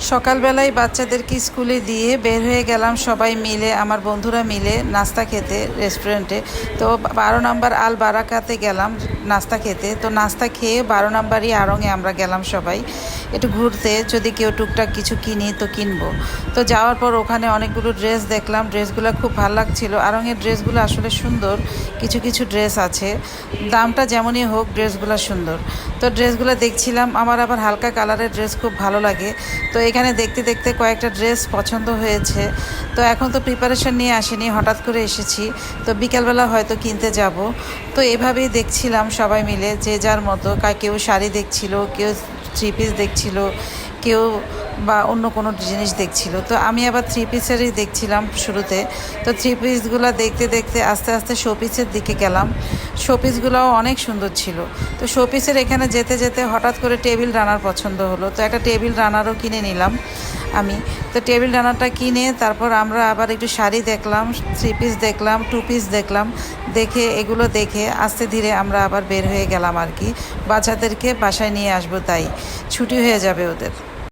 সকালবেলায় বাচ্চাদেরকে স্কুলে দিয়ে বের হয়ে গেলাম সবাই মিলে, আমার বন্ধুরা মিলে নাস্তা খেতে রেস্টুরেন্টে। তো 12 নম্বর আল বারাকাতে গেলাম নাস্তা খেতে। তো নাস্তা খেয়ে 12 নম্বরই আড়ংয়ে আমরা গেলাম সবাই একটু ঘুরতে, যদি কেউ টুকটাক কিছু কিনি তো কিনবো। তো যাওয়ার পর ওখানে অনেকগুলো ড্রেস দেখলাম, ড্রেসগুলো খুব ভালো লাগছিল। আড়ংয়ের ড্রেসগুলো আসলে সুন্দর, কিছু কিছু ড্রেস আছে, দামটা যেমনই হোক ড্রেসগুলো সুন্দর। তো ড্রেসগুলো দেখছিলাম, আমার আবার হালকা কালারের ড্রেস খুব ভালো লাগে। তো এখানে দেখতে দেখতে কয়েকটা ড্রেস পছন্দ হয়েছে। তো এখন তো প্রিপারেশন নিয়ে আসিনি, হঠাৎ করে এসেছি, তো বিকালবেলা হয়তো কিনতে যাব। তো এভাবেই দেখছিলাম সবাই মিলে, যে যার মতো, কেউ শাড়ি দেখছিল, কেউ থ্রি পিস দেখছিল, কেউ বা অন্য কোনো জিনিস দেখছিল। তো আমি আবার থ্রি পিসেরই দেখছিলাম শুরুতে। তো থ্রি পিসগুলো দেখতে দেখতে আস্তে আস্তে শোপিসের দিকে গেলাম। শোপিসগুলোও অনেক সুন্দর ছিল। তো শোপিসের এখানে যেতে যেতে হঠাৎ করে টেবিল রানার পছন্দ হলো, তো একটা টেবিল রানারও কিনে নিলাম আমি। তো টেবিল রানারটা কিনে তারপর আমরা আবার একটু শাড়ি দেখলাম, থ্রি পিস দেখলাম, টু পিস দেখলাম। এগুলো দেখে আস্তে ধীরে আমরা আবার বের হয়ে গেলাম আর কি, বাচ্চাদেরকে বাসায় নিয়ে আসবো, তাই ছুটি হয়ে যাবে ওদের।